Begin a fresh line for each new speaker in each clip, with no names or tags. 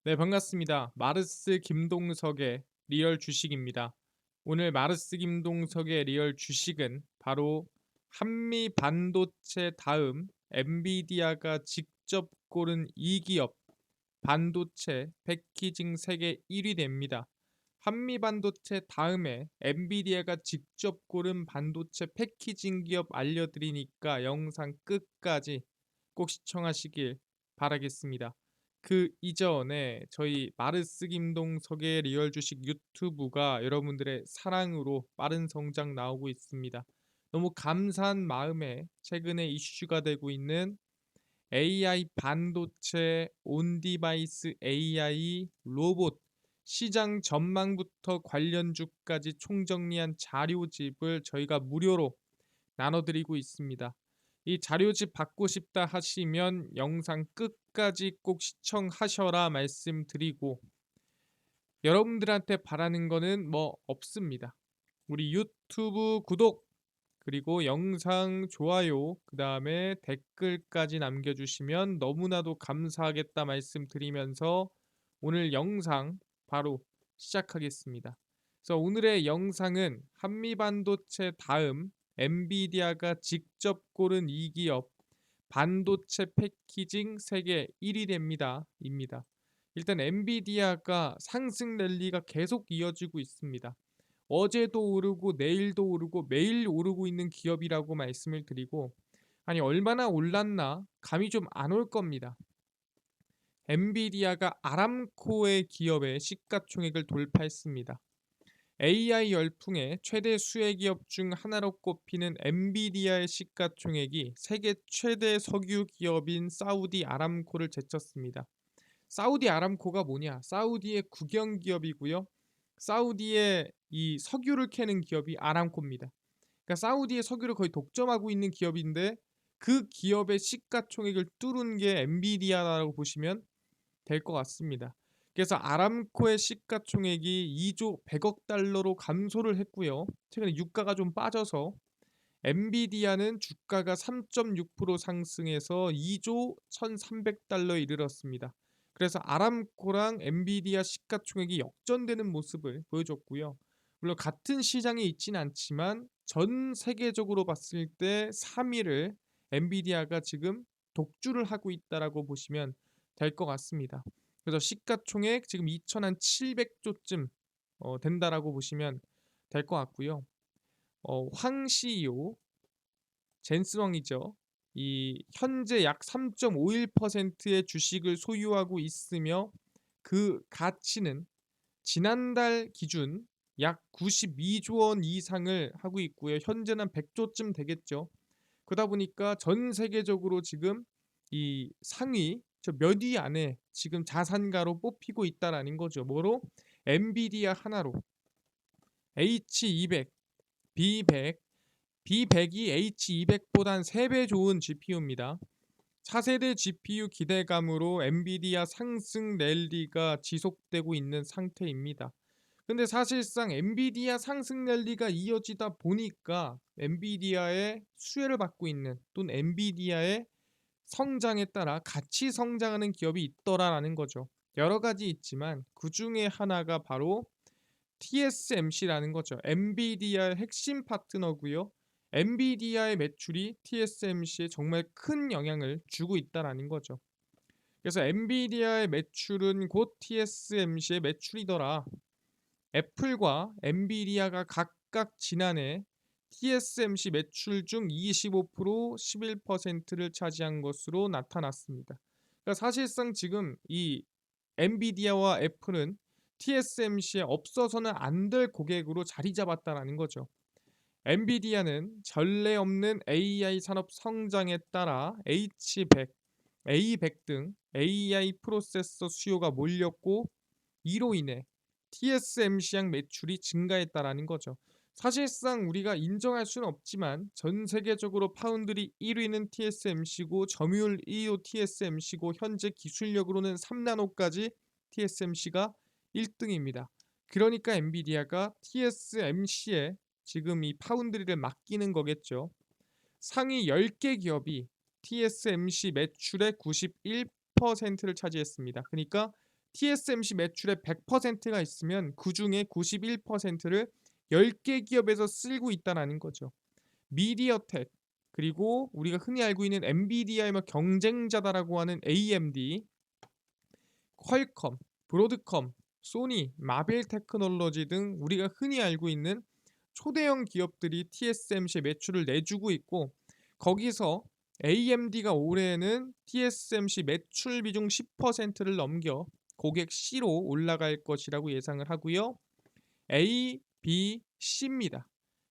네, 반갑습니다. 마르스 김동석의 리얼 주식입니다. 오늘 마르스 김동석의 리얼 주식은 바로 한미 반도체 다음 엔비디아가 직접 고른 이 기업 반도체 패키징 세계 1위 됩니다. 한미 반도체 다음에 엔비디아가 직접 고른 반도체 패키징 기업 알려드리니까 영상 끝까지 꼭 시청하시길 바라겠습니다. 그 이전에 저희 마르스 김동석의 리얼 주식 유튜브가 여러분들의 사랑으로 빠른 성장 나오고 있습니다. 너무 감사한 마음에 최근에 이슈가 되고 있는 AI 반도체, 온디바이스 AI, 로봇, 시장 전망부터 관련주까지 총정리한 자료집을 저희가 무료로 나눠드리고 있습니다. 이 자료집 받고 싶다 하시면 영상 끝까지 꼭 시청하셔라 말씀드리고, 여러분들한테 바라는 거는 뭐 없습니다. 우리 유튜브 구독, 그리고 영상 좋아요, 그 다음에 댓글까지 남겨주시면 너무나도 감사하겠다 말씀드리면서 오늘 영상 바로 시작하겠습니다. 그래서 오늘의 영상은 한미반도체 다음 엔비디아가 직접 고른 이 기업 반도체 패키징 세계 1위 됩니다. 입니다. 일단 엔비디아가 상승 랠리가 계속 이어지고 있습니다. 어제도 오르고 내일도 오르고 매일 오르고 있는 기업이라고 말씀을 드리고, 아니 얼마나 올랐나 감이 좀 안 올 겁니다. 엔비디아가 아람코의 기업의 시가총액을 돌파했습니다. AI 열풍의 최대 수혜 기업 중 하나로 꼽히는 엔비디아의 시가총액이 세계 최대 석유 기업인 사우디 아람코를 제쳤습니다. 사우디 아람코가 뭐냐? 사우디의 국영 기업이고요. 사우디의 이 석유를 캐는 기업이 아람코입니다. 그러니까 사우디의 석유를 거의 독점하고 있는 기업인데 그 기업의 시가총액을 뚫은 게 엔비디아라고 보시면 될 것 같습니다. 그래서 아람코의 시가총액이 2조 100억 달러로 감소를 했고요. 최근에 유가가 좀 빠져서 엔비디아는 주가가 3.6% 상승해서 2조 1,300달러에 이르렀습니다. 그래서 아람코랑 엔비디아 시가총액이 역전되는 모습을 보여줬고요. 물론 같은 시장에 있지는 않지만 전 세계적으로 봤을 때 3위를 엔비디아가 지금 독주를 하고 있다라고 보시면 될 것 같습니다. 그래서 시가총액 지금 2,700조쯤 된다라고 보시면 될 것 같고요. 황 CEO 젠스왕이죠. 이 현재 약 3.51%의 주식을 소유하고 있으며 그 가치는 지난달 기준 약 92조 원 이상을 하고 있고요. 현재는 100조쯤 되겠죠. 그러다 보니까 전 세계적으로 지금 이 상위 몇 위 안에 지금 자산가로 뽑히고 있다라는 거죠. 뭐로? 엔비디아 하나로 H200, B100, B100이 H200보다 한 3배 좋은 GPU입니다. 차세대 GPU 기대감으로 엔비디아 상승 랠리가 지속되고 있는 상태입니다. 근데 사실상 엔비디아 상승 랠리가 이어지다 보니까 엔비디아의 수혜를 받고 있는 또는 엔비디아의 성장에 따라 같이 성장하는 기업이 있더라라는 거죠. 여러 가지 있지만 그 중에 하나가 바로 TSMC라는 거죠. 엔비디아의 핵심 파트너고요. 엔비디아의 매출이 TSMC에 정말 큰 영향을 주고 있다라는 거죠. 그래서 엔비디아의 매출은 곧 TSMC의 매출이더라. 애플과 엔비디아가 각각 지난해 TSMC 매출 중 25%, 11%를 차지한 것으로 나타났습니다. 그러니까 사실상 지금 이 엔비디아와 애플은 TSMC에 없어서는 안 될 고객으로 자리 잡았다라는 거죠. 엔비디아는 전례 없는 AI 산업 성장에 따라 H100, A100 등 AI 프로세서 수요가 몰렸고 이로 인해 TSMC양 매출이 증가했다라는 거죠. 사실상 우리가 인정할 수는 없지만 전 세계적으로 파운드리 1위는 TSMC고 점유율 2위 TSMC고 현재 기술력으로는 3나노까지 TSMC가 1등입니다. 그러니까 엔비디아가 TSMC에 지금 이 파운드리를 맡기는 거겠죠. 상위 10개 기업이 TSMC 매출의 91%를 차지했습니다. 그러니까 TSMC 매출의 100%가 있으면 그중에 91%를 10개 기업에서 쓸고 있다라는 거죠. 미디어텍, 그리고 우리가 흔히 알고 있는 엔비디아의 경쟁자다라고 하는 AMD, 퀄컴, 브로드컴, 소니, 마벨 테크놀로지 등 우리가 흔히 알고 있는 초대형 기업들이 TSMC 매출을 내주고 있고, 거기서 AMD가 올해에는 TSMC 매출 비중 10%를 넘겨 고객 C로 올라갈 것이라고 예상을 하고요. A, B, C입니다.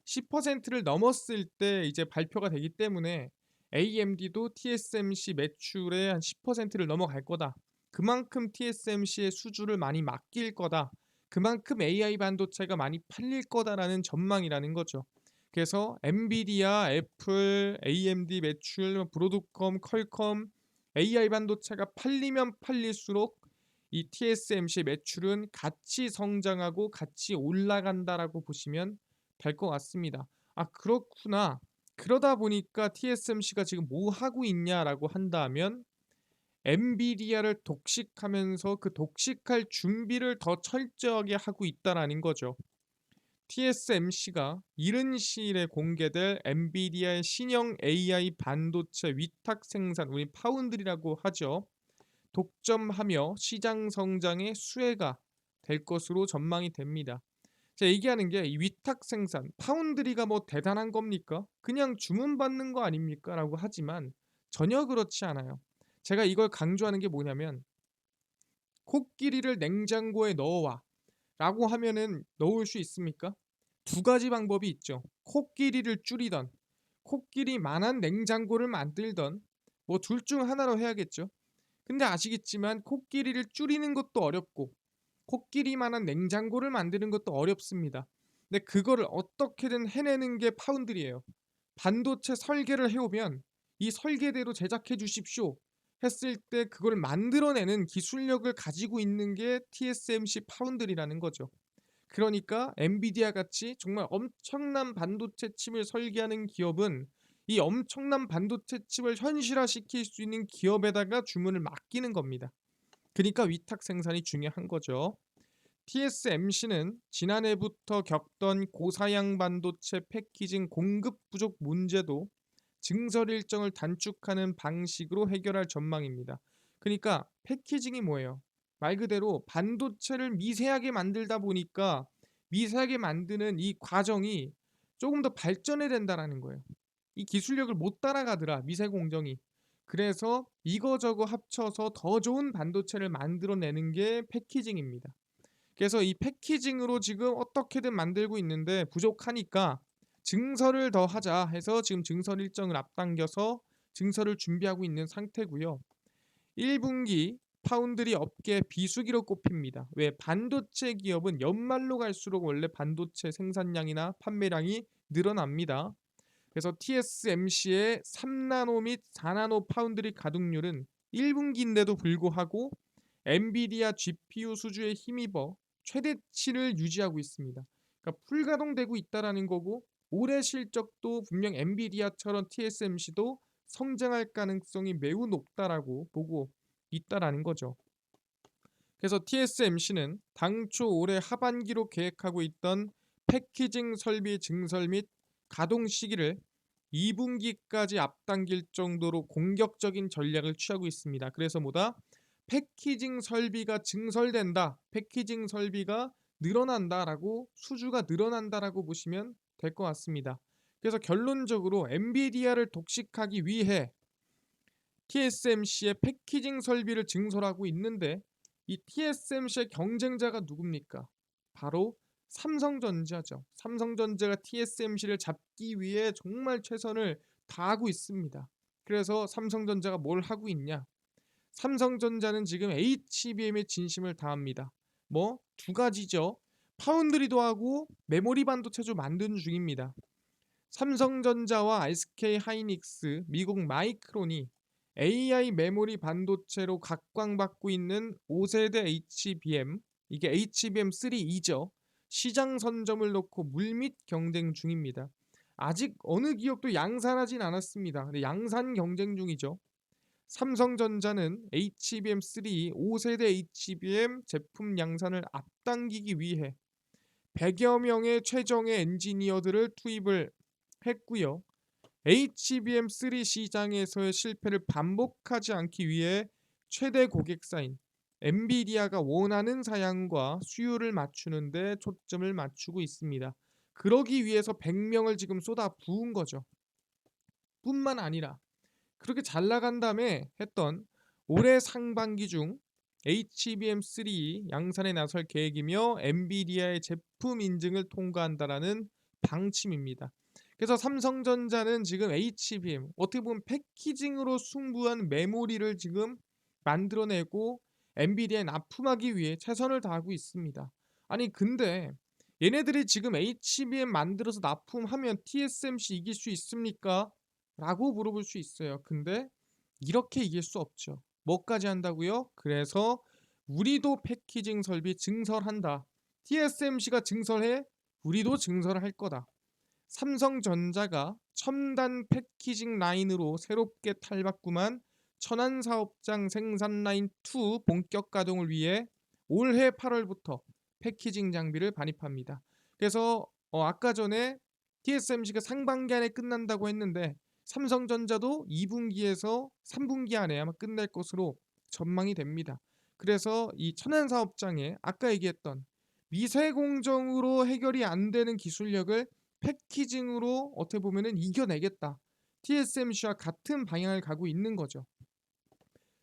10%를 넘었을 때 이제 발표가 되기 때문에 AMD도 TSMC 매출의 한 10%를 넘어갈 거다. 그만큼 TSMC의 수주를 많이 맡길 거다. 그만큼 AI 반도체가 많이 팔릴 거다라는 전망이라는 거죠. 그래서 엔비디아, 애플, AMD 매출, 브로드컴, 퀄컴, AI 반도체가 팔리면 팔릴수록 이 TSMC 매출은 같이 성장하고 같이 올라간다라고 보시면 될 것 같습니다. 아, 그렇구나. 그러다 보니까 TSMC가 지금 뭐 하고 있냐라고 한다면 엔비디아를 독식하면서 그 독식할 준비를 더 철저하게 하고 있다라는 거죠. TSMC가 이른 시일에 공개될 엔비디아의 신형 AI 반도체 위탁 생산, 우리 파운드리라고 하죠. 독점하며 시장 성장의 수혜가 될 것으로 전망이 됩니다. 제가 얘기하는 게 이 위탁 생산, 파운드리가 뭐 대단한 겁니까? 그냥 주문받는 거 아닙니까? 라고 하지만 전혀 그렇지 않아요. 제가 이걸 강조하는 게 뭐냐면, 코끼리를 냉장고에 넣어와 라고 하면은 넣을 수 있습니까? 두 가지 방법이 있죠. 코끼리를 줄이던, 코끼리만한 냉장고를 만들던, 뭐 둘 중 하나로 해야겠죠. 근데 아시겠지만 코끼리를 줄이는 것도 어렵고 코끼리만한 냉장고를 만드는 것도 어렵습니다. 근데 그거를 어떻게든 해내는 게 파운드리예요. 반도체 설계를 해오면 이 설계대로 제작해 주십시오 했을 때 그걸 만들어내는 기술력을 가지고 있는 게 TSMC 파운드리라는 거죠. 그러니까 엔비디아 같이 정말 엄청난 반도체 칩을 설계하는 기업은 이 엄청난 반도체 칩을 현실화시킬 수 있는 기업에다가 주문을 맡기는 겁니다. 그러니까 위탁 생산이 중요한 거죠. TSMC는 지난해부터 겪던 고사양 반도체 패키징 공급 부족 문제도 증설 일정을 단축하는 방식으로 해결할 전망입니다. 그러니까 패키징이 뭐예요? 말 그대로 반도체를 미세하게 만들다 보니까 미세하게 만드는 이 과정이 조금 더 발전해야 된다라는 거예요. 이 기술력을 못 따라가더라, 미세 공정이. 그래서 이거저거 합쳐서 더 좋은 반도체를 만들어내는 게 패키징입니다. 그래서 이 패키징으로 지금 어떻게든 만들고 있는데 부족하니까 증설을 더 하자 해서 지금 증설 일정을 앞당겨서 증설을 준비하고 있는 상태고요. 1분기 파운드리 업계 비수기로 꼽힙니다. 왜? 반도체 기업은 연말로 갈수록 원래 반도체 생산량이나 판매량이 늘어납니다. 그래서 TSMC의 3나노 및 4나노 파운드리 가동률은 1분기인데도 불구하고 엔비디아 GPU 수주에 힘입어 최대치를 유지하고 있습니다. 그러니까 풀가동되고 있다라는 거고, 올해 실적도 분명 엔비디아처럼 TSMC도 성장할 가능성이 매우 높다라고 보고 있다라는 거죠. 그래서 TSMC는 당초 올해 하반기로 계획하고 있던 패키징 설비 증설 및 가동 시기를 2분기까지 앞당길 정도로 공격적인 전략을 취하고 있습니다. 그래서 뭐다? 패키징 설비가 증설된다, 패키징 설비가 늘어난다라고, 수주가 늘어난다라고 보시면 될 것 같습니다. 그래서 결론적으로 엔비디아를 독식하기 위해 TSMC의 패키징 설비를 증설하고 있는데, 이 TSMC의 경쟁자가 누굽니까? 바로 삼성전자죠. 삼성전자가 TSMC를 잡기 위해 정말 최선을 다하고 있습니다. 그래서 삼성전자가 뭘 하고 있냐? 삼성전자는 지금 HBM에 진심을 다합니다. 뭐 두 가지죠. 파운드리도 하고 메모리 반도체도 만드는 중입니다. 삼성전자와 SK 하이닉스, 미국 마이크론이 AI 메모리 반도체로 각광받고 있는 5세대 HBM, 이게 HBM3E죠. 시장 선점을 놓고 물밑 경쟁 중입니다. 아직 어느 기업도 양산하진 않았습니다. 근데 양산 경쟁 중이죠. 삼성전자는 HBM3 5세대 HBM 제품 양산을 앞당기기 위해 100여 명의 최정예 엔지니어들을 투입을 했고요. HBM3 시장에서의 실패를 반복하지 않기 위해 최대 고객사인 엔비디아가 원하는 사양과 수요를 맞추는 데 초점을 맞추고 있습니다. 그러기 위해서 100명을 지금 쏟아 부은 거죠. 뿐만 아니라 그렇게 잘 나간 다음에 했던 올해 상반기 중 HBM3 양산에 나설 계획이며 엔비디아의 제품 인증을 통과한다라는 방침입니다. 그래서 삼성전자는 지금 HBM 어떻게 보면 패키징으로 승부한 메모리를 지금 만들어내고 엔비디아에 납품하기 위해 최선을 다하고 있습니다. 아니 근데 얘네들이 지금 HBM 만들어서 납품하면 TSMC 이길 수 있습니까? 라고 물어볼 수 있어요. 근데 이렇게 이길 수 없죠. 뭐까지 한다고요? 그래서 우리도 패키징 설비 증설한다. TSMC가 증설해 우리도 증설할 거다. 삼성전자가 첨단 패키징 라인으로 새롭게 탈바꿈한 천안사업장 생산 라인 2 본격 가동을 위해 올해 8월부터 패키징 장비를 반입합니다. 그래서 아까 전에 TSMC가 상반기 안에 끝난다고 했는데 삼성전자도 2분기에서 3분기 안에 아마 끝날 것으로 전망이 됩니다. 그래서 이 천안사업장에 아까 얘기했던 미세 공정으로 해결이 안 되는 기술력을 패키징으로 어떻게 보면은 이겨내겠다. TSMC와 같은 방향을 가고 있는 거죠.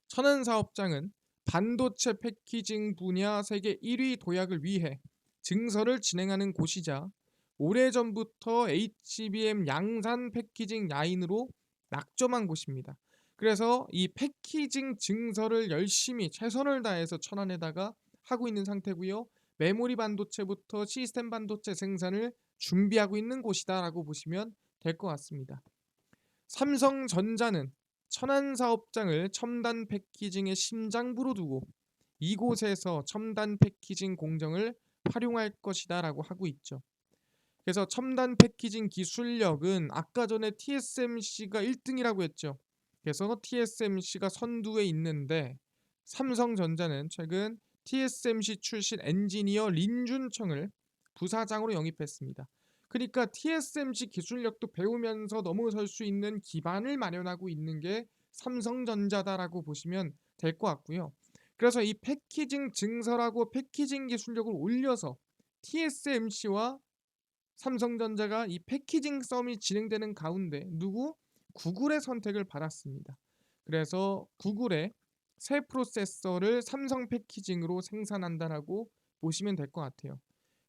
천안사업장은 반도체 패키징 분야 세계 1위 도약을 위해 증설을 진행하는 곳이자 오래전부터 HBM 양산 패키징 라인으로 낙점한 곳입니다. 그래서 이 패키징 증설을 열심히 최선을 다해서 천안에다가 하고 있는 상태고요. 메모리 반도체부터 시스템 반도체 생산을 준비하고 있는 곳이다라고 보시면 될 것 같습니다. 삼성전자는 천안 사업장을 첨단 패키징의 심장부로 두고 이곳에서 첨단 패키징 공정을 활용할 것이다라고 하고 있죠. 그래서 첨단 패키징 기술력은 아까 전에 TSMC가 1등이라고 했죠. 그래서 TSMC가 선두에 있는데 삼성전자는 최근 TSMC 출신 엔지니어 린준청을 부사장으로 영입했습니다. 그러니까 TSMC 기술력도 배우면서 넘어설 수 있는 기반을 마련하고 있는 게 삼성전자다라고 보시면 될 것 같고요. 그래서 이 패키징 증설하고 패키징 기술력을 올려서 TSMC와 삼성전자가 이 패키징 싸움이 진행되는 가운데 구글의 선택을 받았습니다. 그래서 구글의 새 프로세서를 삼성 패키징으로 생산한다라고 보시면 될 것 같아요.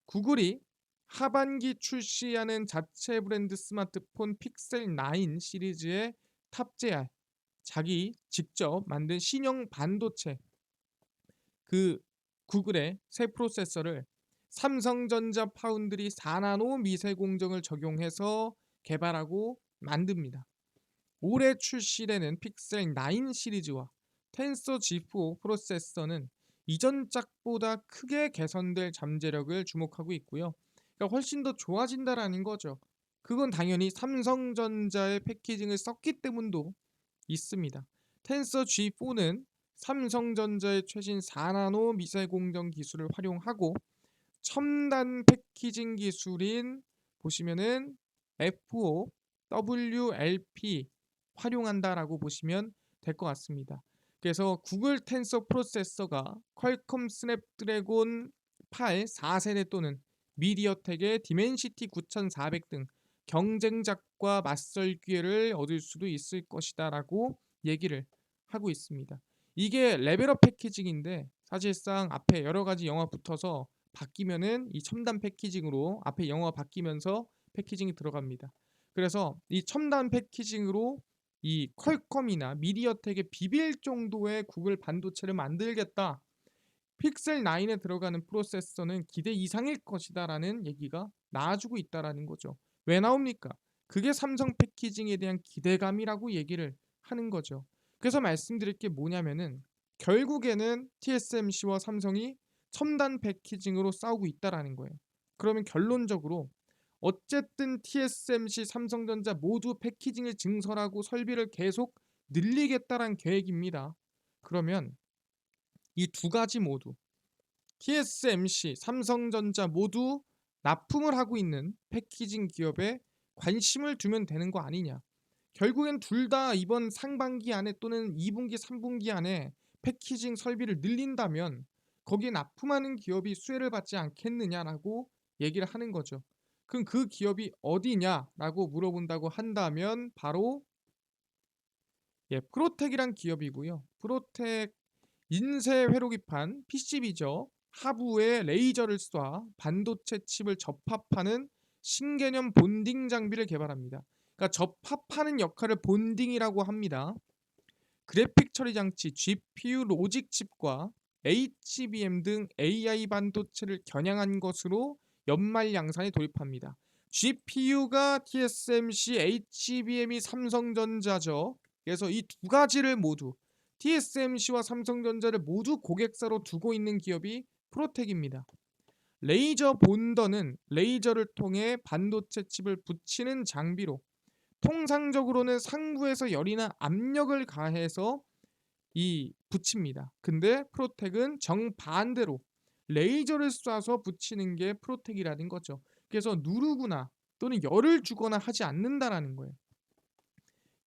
구글이 하반기 출시하는 자체 브랜드 스마트폰 픽셀 9 시리즈에 탑재할 자기 직접 만든 신형 반도체 그 구글의 새 프로세서를 삼성전자 파운드리 4나노 미세 공정을 적용해서 개발하고 만듭니다. 올해 출시되는 픽셀 9 시리즈와 텐서 G4 프로세서는 이전 짝보다 크게 개선될 잠재력을 주목하고 있고요. 그러니까 훨씬 더 좋아진다라는 거죠. 그건 당연히 삼성전자의 패키징을 썼기 때문도 있습니다. 텐서 G4는 삼성전자의 최신 4나노 미세 공정 기술을 활용하고 첨단 패키징 기술인 보시면은 FO, WLP 활용한다라고 보시면 될 것 같습니다. 그래서 구글 텐서 프로세서가 퀄컴 스냅드래곤 8 4세대 또는 미디어텍의 디멘시티 9400 등 경쟁작과 맞설 기회를 얻을 수도 있을 것이다라고 얘기를 하고 있습니다. 이게 레벨업 패키징인데 사실상 앞에 여러 가지 영화 붙어서 바뀌면은 이 첨단 패키징으로 앞에 영어가 바뀌면서 패키징이 들어갑니다. 그래서 이 첨단 패키징으로 이 퀄컴이나 미디어텍에 비빌 정도의 구글 반도체를 만들겠다. 픽셀 9에 들어가는 프로세서는 기대 이상일 것이다라는 얘기가 나와주고 있다라는 거죠. 왜 나옵니까? 그게 삼성 패키징에 대한 기대감이라고 얘기를 하는 거죠. 그래서 말씀드릴 게 뭐냐면은 결국에는 TSMC와 삼성이 첨단 패키징으로 싸우고 있다라는 거예요. 그러면 결론적으로 어쨌든 TSMC, 삼성전자 모두 패키징을 증설하고 설비를 계속 늘리겠다란 계획입니다. 그러면 이 두 가지 모두 TSMC, 삼성전자 모두 납품을 하고 있는 패키징 기업에 관심을 두면 되는 거 아니냐. 결국엔 둘 다 이번 상반기 안에 또는 2분기, 3분기 안에 패키징 설비를 늘린다면 거기에 납품하는 기업이 수혜를 받지 않겠느냐라고 얘기를 하는 거죠. 그럼 그 기업이 어디냐라고 물어본다고 한다면 바로 프로텍이란 기업이고요. 프로텍 인쇄 회로기판 PCB죠. 하부에 레이저를 쏴 반도체 칩을 접합하는 신개념 본딩 장비를 개발합니다. 그러니까 접합하는 역할을 본딩이라고 합니다. 그래픽 처리 장치, GPU 로직 칩과 HBM 등 AI 반도체를 겨냥한 것으로 연말 양산에 돌입합니다. GPU가 TSMC, HBM이 삼성전자죠. 그래서 이 두 가지를 모두 TSMC와 삼성전자를 모두 고객사로 두고 있는 기업이 프로텍입니다. 레이저 본더는 레이저를 통해 반도체 칩을 붙이는 장비로 통상적으로는 상부에서 열이나 압력을 가해서 이 붙입니다. 근데 프로텍은 정반대로 레이저를 쏴서 붙이는 게 프로텍이라는 거죠. 그래서 누르거나 또는 열을 주거나 하지 않는다라는 거예요.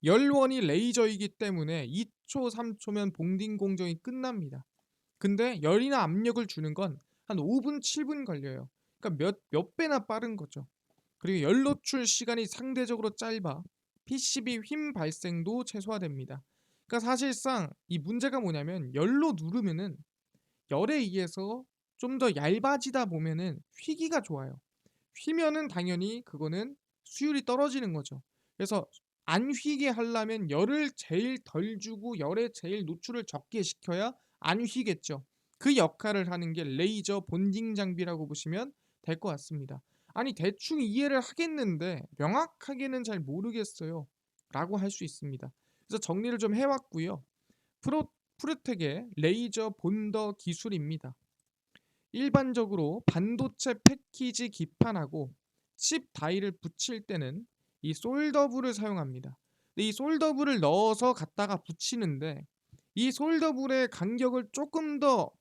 열원이 레이저이기 때문에 2초, 3초면 봉딩 공정이 끝납니다. 근데 열이나 압력을 주는 건 한 5분, 7분 걸려요. 그러니까 몇 배나 빠른 거죠. 그리고 열 노출 시간이 상대적으로 짧아 PCB 휨 발생도 최소화됩니다. 그러니까 사실상 이 문제가 뭐냐면 열로 누르면은 열에 의해서 좀 더 얇아지다 보면은 휘기가 좋아요. 휘면은 당연히 그거는 수율이 떨어지는 거죠. 그래서 안 휘게 하려면 열을 제일 덜 주고 열에 제일 노출을 적게 시켜야 안 휘겠죠. 그 역할을 하는 게 레이저 본딩 장비라고 보시면 될 것 같습니다. 아니 대충 이해를 하겠는데 명확하게는 잘 모르겠어요 라고 할 수 있습니다. 그래서 정리를 좀 해왔고요. 프로텍의 레이저 본더 기술입니다. 일반적으로 반도체 패키지 기판하고 칩 다이를 붙일 때는 이 솔더블을 사용합니다. 근데 이 솔더블을 넣어서 갖다가 붙이는데 이 솔더블의 간격을 조금 더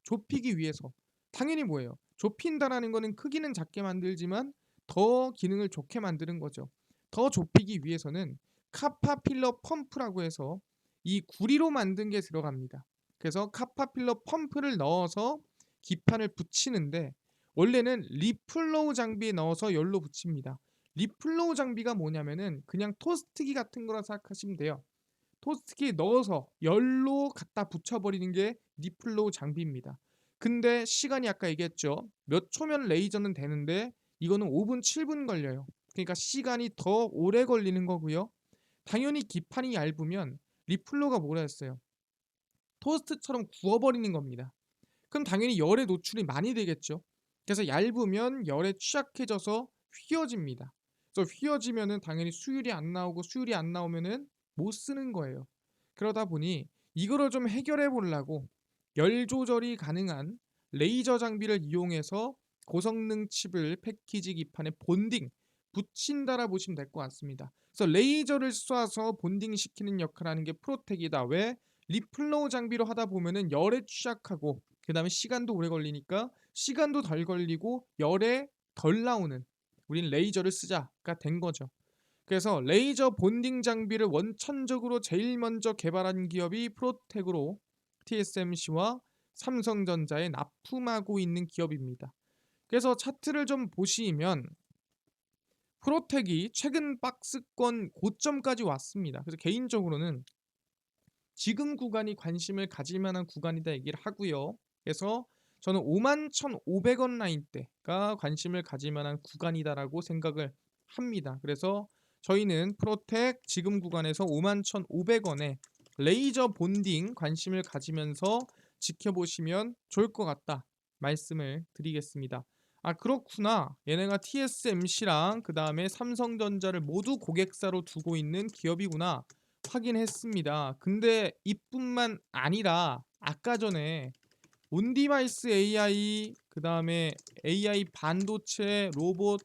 좁히기 위해서 당연히 뭐예요? 좁힌다라는 거는 크기는 작게 만들지만 더 기능을 좋게 만드는 거죠. 더 좁히기 위해서는 카파필러 펌프라고 해서 이 구리로 만든 게 들어갑니다. 그래서 카파필러 펌프를 넣어서 기판을 붙이는데 원래는 리플로우 장비에 넣어서 열로 붙입니다. 리플로우 장비가 뭐냐면은 그냥 토스트기 같은 거라 생각하시면 돼요. 토스트기에 넣어서 열로 갖다 붙여버리는 게 리플로우 장비입니다. 근데 시간이 아까 얘기했죠. 몇 초면 레이저는 되는데 이거는 5분, 7분 걸려요. 그러니까 시간이 더 오래 걸리는 거고요. 당연히 기판이 얇으면 리플로우가 뭐라 했어요? 토스트처럼 구워버리는 겁니다. 그럼 당연히 열에 노출이 많이 되겠죠. 그래서 얇으면 열에 취약해져서 휘어집니다. 그래서 휘어지면은 당연히 수율이 안 나오고 수율이 안 나오면은 못 쓰는 거예요. 그러다 보니 이거를 좀 해결해 보려고 열 조절이 가능한 레이저 장비를 이용해서 고성능 칩을 패키지 기판에 본딩 붙인다라 보시면 될 것 같습니다. 그래서 레이저를 쏴서 본딩 시키는 역할을 하는 게 프로텍이다. 왜? 리플로우 장비로 하다 보면은 열에 취약하고 그 다음에 시간도 오래 걸리니까 시간도 덜 걸리고 열에 덜 나오는 우린 레이저를 쓰자가 된 거죠. 그래서 레이저 본딩 장비를 원천적으로 제일 먼저 개발한 기업이 프로텍으로 TSMC와 삼성전자에 납품하고 있는 기업입니다. 그래서 차트를 좀 보시면 프로텍이 최근 박스권 고점까지 왔습니다. 그래서 개인적으로는 지금 구간이 관심을 가질 만한 구간이다 얘기를 하고요. 그래서 저는 51,500원 라인대가 관심을 가질 만한 구간이다라고 생각을 합니다. 그래서 저희는 프로텍 지금 구간에서 51,500원에 레이저 본딩 관심을 가지면서 지켜보시면 좋을 것 같다 말씀을 드리겠습니다. 아 그렇구나. 얘네가 TSMC랑 그 다음에 삼성전자를 모두 고객사로 두고 있는 기업이구나. 확인했습니다. 근데 이뿐만 아니라 아까 전에 온디바이스 AI 그다음에 AI 반도체 로봇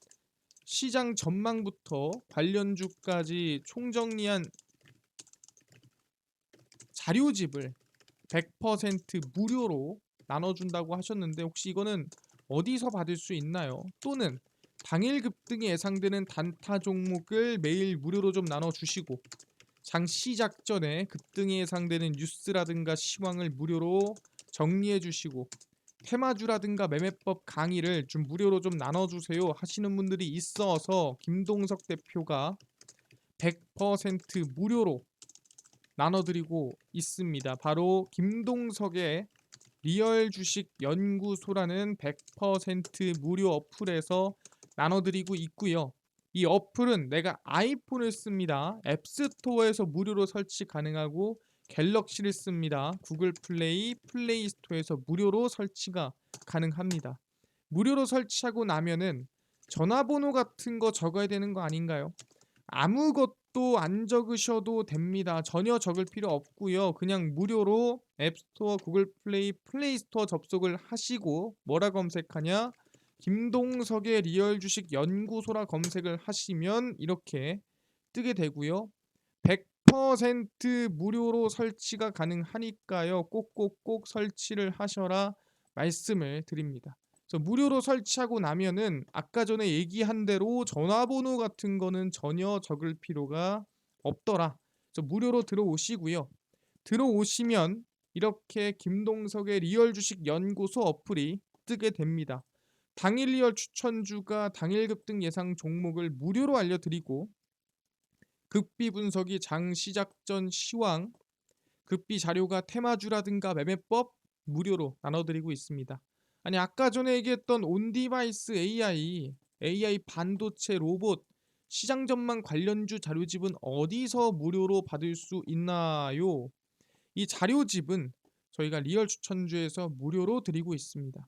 시장 전망부터 관련주까지 총정리한 자료집을 100% 무료로 나눠준다고 하셨는데 혹시 이거는 어디서 받을 수 있나요? 또는 당일 급등이 예상되는 단타 종목을 매일 무료로 좀 나눠주시고 장 시작 전에 급등이 예상되는 뉴스라든가 시황을 무료로 정리해 주시고 테마주라든가 매매법 강의를 좀 무료로 좀 나눠주세요 하시는 분들이 있어서 김동석 대표가 100% 무료로 나눠드리고 있습니다. 바로 김동석의 리얼 주식 연구소라는 100% 무료 어플에서 나눠드리고 있고요. 이 어플은 내가 아이폰을 씁니다. 앱스토어에서 무료로 설치 가능하고 갤럭시를 씁니다. 구글 플레이, 플레이 스토어에서 무료로 설치가 가능합니다. 무료로 설치하고 나면은 전화번호 같은 거 적어야 되는 거 아닌가요? 아무것도 안 적으셔도 됩니다. 전혀 적을 필요 없고요. 그냥 무료로 앱스토어, 구글 플레이, 플레이 스토어 접속을 하시고 뭐라 검색하냐? 김동석의 리얼 주식 연구소라 검색을 하시면 이렇게 뜨게 되고요. 100% 무료로 설치가 가능하니까요. 꼭꼭꼭 설치를 하셔라 말씀을 드립니다. 그래서 무료로 설치하고 나면은 아까 전에 얘기한 대로 전화번호 같은 거는 전혀 적을 필요가 없더라. 그래서 무료로 들어오시고요. 들어오시면 이렇게 김동석의 리얼 주식 연구소 어플이 뜨게 됩니다. 당일 리얼 추천주가 당일 급등 예상 종목을 무료로 알려드리고 급비 분석이 장 시작 전 시황, 급비 자료가 테마주라든가 매매법 무료로 나눠드리고 있습니다. 아니 아까 전에 얘기했던 온디바이스 AI 반도체 로봇 시장 전망 관련주 자료집은 어디서 무료로 받을 수 있나요? 이 자료집은 저희가 리얼 추천주에서 무료로 드리고 있습니다.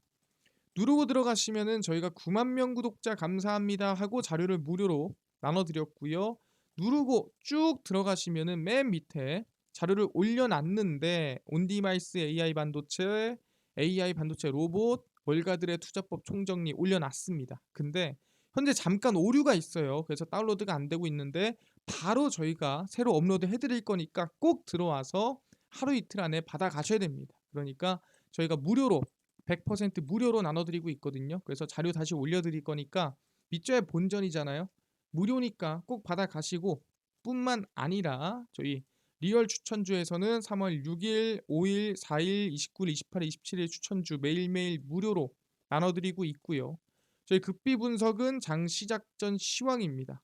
누르고 들어가시면은 저희가 9만 명 구독자 감사합니다 하고 자료를 무료로 나눠드렸고요. 누르고 쭉 들어가시면은 맨 밑에 자료를 올려놨는데 온디마이스 AI 반도체 로봇 월가들의 투자법 총정리 올려놨습니다. 근데 현재 잠깐 오류가 있어요. 그래서 다운로드가 안 되고 있는데 바로 저희가 새로 업로드 해드릴 거니까 꼭 들어와서 하루 이틀 안에 받아 가셔야 됩니다. 그러니까 저희가 무료로 100% 무료로 나눠드리고 있거든요. 그래서 자료 다시 올려드릴 거니까 밑줄의 본전이잖아요. 무료니까 꼭 받아 가시고 뿐만 아니라 저희 리얼 추천주에서는 3월 6일, 5일, 4일, 29일, 28일, 27일 추천주 매일매일 무료로 나눠드리고 있고요. 저희 급비 분석은 장 시작 전 시황입니다.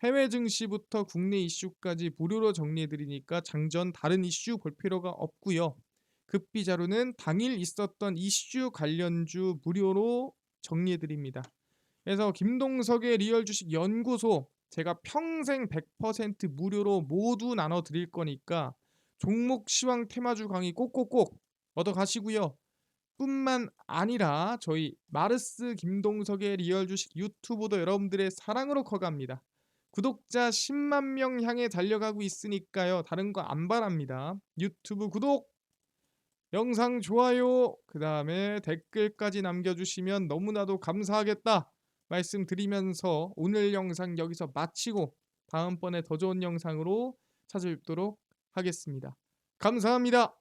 해외 증시부터 국내 이슈까지 무료로 정리해드리니까 장전 다른 이슈 볼 필요가 없고요. 급비 자료는 당일 있었던 이슈 관련주 무료로 정리해드립니다. 그래서 김동석의 리얼 주식 연구소 제가 평생 100% 무료로 모두 나눠드릴 거니까 종목 시황 테마주 강의 꼭꼭꼭 얻어 가시고요. 뿐만 아니라 저희 마르스 김동석의 리얼 주식 유튜브도 여러분들의 사랑으로 커갑니다. 구독자 10만 명 향해 달려가고 있으니까요. 다른 거 안 바랍니다. 유튜브 구독, 영상 좋아요, 그 다음에 댓글까지 남겨주시면 너무나도 감사하겠다 말씀드리면서 오늘 영상 여기서 마치고 다음번에 더 좋은 영상으로 찾아뵙도록 하겠습니다. 감사합니다.